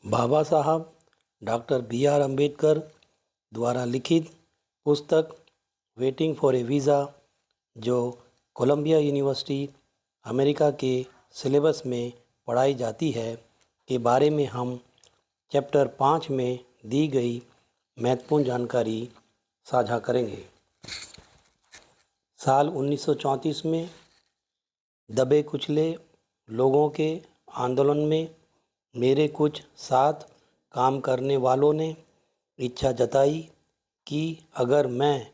बाबा साहब doctor B R. Ambedkar द्वारा लिखित पुस्तक वेटिंग फॉर ए वीज़ा, जो कोलंबिया यूनिवर्सिटी अमेरिका के सिलेबस में पढ़ाई जाती है, के बारे में हम चैप्टर 5 में दी गई महत्वपूर्ण जानकारी साझा करेंगे। साल 1934 में दबे कुचले लोगों के आंदोलन में मेरे कुछ साथ काम करने वालों ने इच्छा जताई कि अगर मैं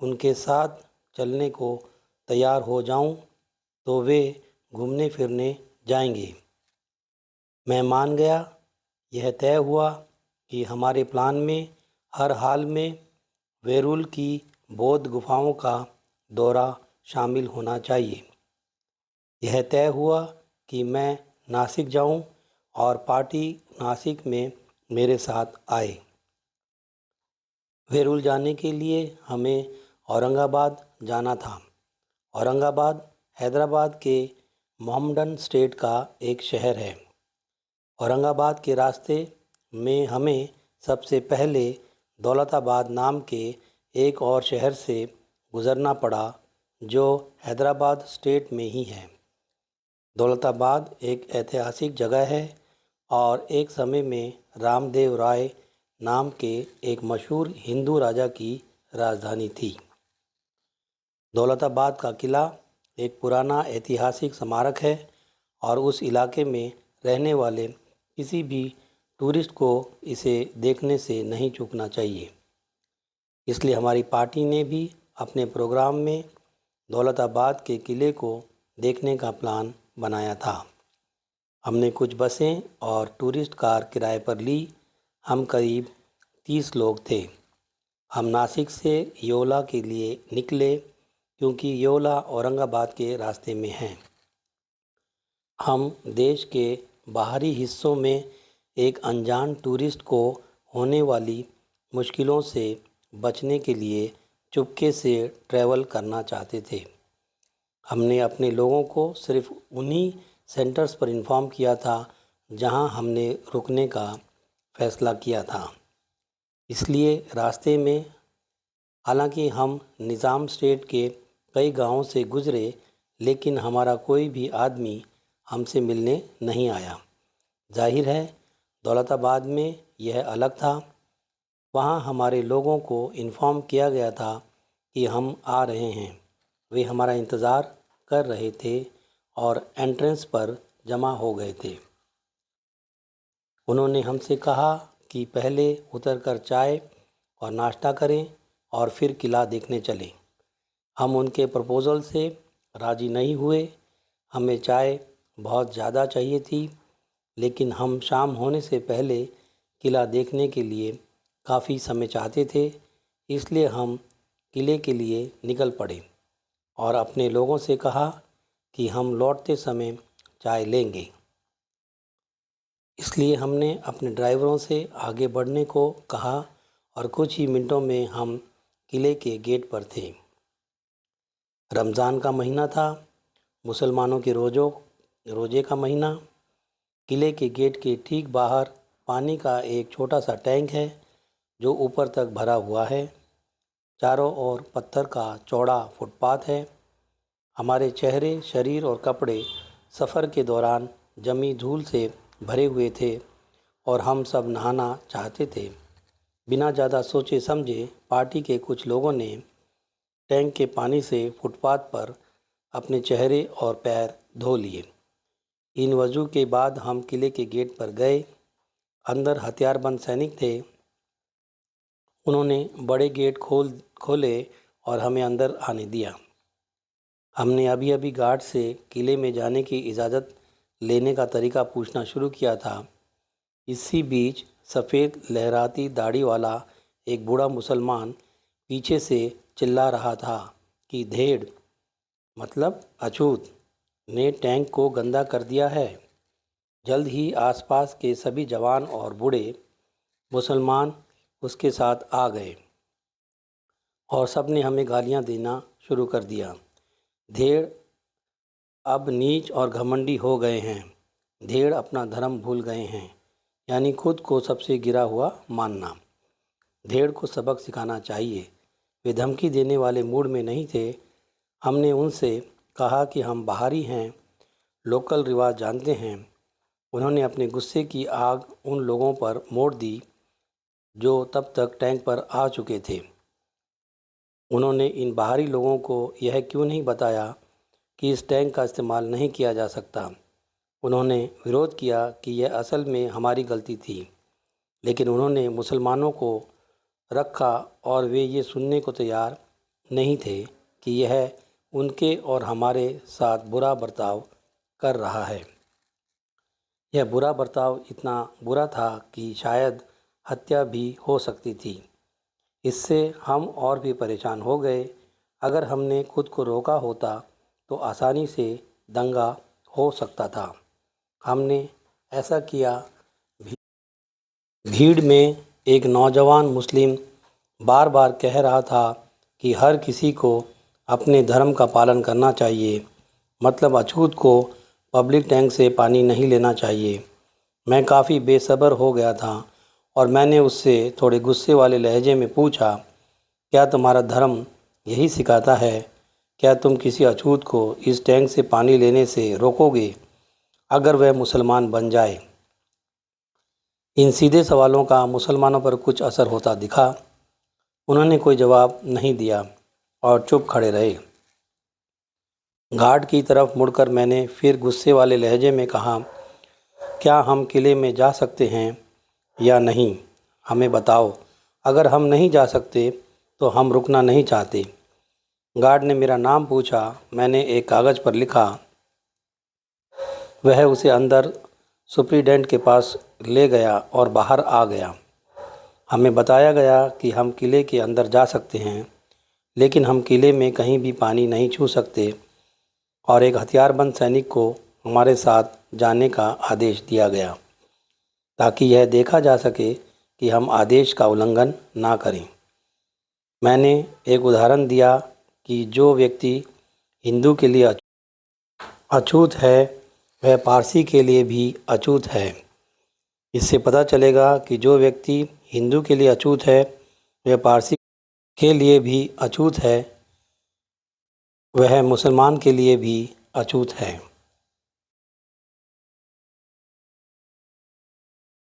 उनके साथ चलने को तैयार हो जाऊं तो वे घूमने फिरने जाएंगे। मैं मान गया। यह तय हुआ कि हमारे प्लान में हर हाल में वेरुल की बौद्ध गुफाओं का दौरा शामिल होना चाहिए। यह तय हुआ कि मैं नासिक जाऊं और पार्टी नासिक में मेरे साथ आए। वेरुल जाने के लिए हमें औरंगाबाद जाना था। औरंगाबाद हैदराबाद के मोहम्मडन स्टेट का एक शहर है। औरंगाबाद के रास्ते में हमें सबसे पहले दौलताबाद नाम के एक और शहर से गुज़रना पड़ा, जो हैदराबाद स्टेट में ही है। दौलताबाद एक ऐतिहासिक जगह है और एक समय में रामदेव राय नाम के एक मशहूर हिंदू राजा की राजधानी थी। दौलताबाद का किला एक पुराना ऐतिहासिक स्मारक है और उस इलाके में रहने वाले किसी भी टूरिस्ट को इसे देखने से नहीं चूकना चाहिए। इसलिए हमारी पार्टी ने भी अपने प्रोग्राम में दौलताबाद के किले को देखने का प्लान बनाया था। हमने कुछ बसें और टूरिस्ट कार किराए पर ली। हम करीब 30 लोग थे। हम नासिक से योला के लिए निकले क्योंकि योला औरंगाबाद के रास्ते में है। हम देश के बाहरी हिस्सों में एक अनजान टूरिस्ट को होने वाली मुश्किलों से बचने के लिए चुपके से ट्रैवल करना चाहते थे। हमने अपने लोगों को सिर्फ उन्हीं सेंटर्स पर इन्फॉर्म किया था जहां हमने रुकने का फैसला किया था। इसलिए रास्ते में, हालांकि हम निज़ाम स्टेट के कई गांवों से गुज़रे, लेकिन हमारा कोई भी आदमी हमसे मिलने नहीं आया। जाहिर है, दौलताबाद में यह अलग था। वहां हमारे लोगों को इन्फॉर्म किया गया था कि हम आ रहे हैं। वे हमारा इंतज़ार कर रहे थे और एंट्रेंस पर जमा हो गए थे। उन्होंने हमसे कहा कि पहले उतरकर चाय और नाश्ता करें और फिर किला देखने चलें। हम उनके प्रपोज़ल से राज़ी नहीं हुए। हमें चाय बहुत ज़्यादा चाहिए थी, लेकिन हम शाम होने से पहले किला देखने के लिए काफ़ी समय चाहते थे। इसलिए हम किले के लिए निकल पड़े और अपने लोगों से कहा कि हम लौटते समय चाय लेंगे। इसलिए हमने अपने ड्राइवरों से आगे बढ़ने को कहा और कुछ ही मिनटों में हम किले के गेट पर थे। रमज़ान का महीना था, मुसलमानों के रोज़े का महीना। किले के गेट के ठीक बाहर पानी का एक छोटा सा टैंक है जो ऊपर तक भरा हुआ है। चारों ओर पत्थर का चौड़ा फुटपाथ है। हमारे चेहरे, शरीर और कपड़े सफ़र के दौरान जमी धूल से भरे हुए थे और हम सब नहाना चाहते थे। बिना ज़्यादा सोचे समझे पार्टी के कुछ लोगों ने टैंक के पानी से फुटपाथ पर अपने चेहरे और पैर धो लिए। इन वजू के बाद हम किले के गेट पर गए। अंदर हथियारबंद सैनिक थे। उन्होंने बड़े गेट खोले और हमें अंदर आने दिया। हमने अभी अभी गार्ड से किले में जाने की इजाज़त लेने का तरीका पूछना शुरू किया था। इसी बीच सफ़ेद लहराती दाढ़ी वाला एक बूढ़ा मुसलमान पीछे से चिल्ला रहा था कि धेड़, मतलब अछूत, ने टैंक को गंदा कर दिया है। जल्द ही आसपास के सभी जवान और बूढ़े मुसलमान उसके साथ आ गए और सब ने हमें गालियां देना शुरू कर दिया। धेड़ अब नीच और घमंडी हो गए हैं। धेड़ अपना धर्म भूल गए हैं। यानी खुद को सबसे गिरा हुआ मानना। भेड़ को सबक सिखाना चाहिए। वे धमकी देने वाले मूड में नहीं थे। हमने उनसे कहा कि हम बाहरी हैं, लोकल रिवाज जानते हैं। उन्होंने अपने गुस्से की आग उन लोगों पर मोड़ दी जो तब तक टैंक पर आ चुके थे। उन्होंने इन बाहरी लोगों को यह क्यों नहीं बताया कि इस टैंक का इस्तेमाल नहीं किया जा सकता। उन्होंने विरोध किया कि यह असल में हमारी गलती थी, लेकिन उन्होंने मुसलमानों को रखा और वे ये सुनने को तैयार नहीं थे कि यह उनके और हमारे साथ बुरा बर्ताव कर रहा है। यह बुरा बर्ताव इतना बुरा था कि शायद हत्या भी हो सकती थी। इससे हम और भी परेशान हो गए। अगर हमने खुद को रोका होता तो आसानी से दंगा हो सकता था। हमने ऐसा किया। भीड़ में एक नौजवान मुस्लिम बार बार कह रहा था कि हर किसी को अपने धर्म का पालन करना चाहिए, मतलब अछूत को पब्लिक टैंक से पानी नहीं लेना चाहिए। मैं काफ़ी बेसब्र हो गया था और मैंने उससे थोड़े गुस्से वाले लहजे में पूछा, क्या तुम्हारा धर्म यही सिखाता है? क्या तुम किसी अछूत को इस टैंक से पानी लेने से रोकोगे अगर वह मुसलमान बन जाए? इन सीधे सवालों का मुसलमानों पर कुछ असर होता दिखा। उन्होंने कोई जवाब नहीं दिया और चुप खड़े रहे। घाट की तरफ मुड़कर मैंने फिर गुस्से वाले लहजे में कहा, क्या हम किले में जा सकते हैं या नहीं? हमें बताओ। अगर हम नहीं जा सकते तो हम रुकना नहीं चाहते। गार्ड ने मेरा नाम पूछा। मैंने एक कागज़ पर लिखा। वह उसे अंदर सुप्रीडेंट के पास ले गया और बाहर आ गया। हमें बताया गया कि हम किले के अंदर जा सकते हैं, लेकिन हम किले में कहीं भी पानी नहीं छू सकते और एक हथियारबंद सैनिक को हमारे साथ जाने का आदेश दिया गया ताकि यह देखा जा सके कि हम आदेश का उल्लंघन ना करें। मैंने एक उदाहरण दिया कि जो व्यक्ति हिंदू के लिए अछूत है वह पारसी के लिए भी अछूत है। इससे पता चलेगा कि जो व्यक्ति हिंदू के लिए अछूत है वह पारसी के लिए भी अछूत है, वह मुसलमान के लिए भी अछूत है।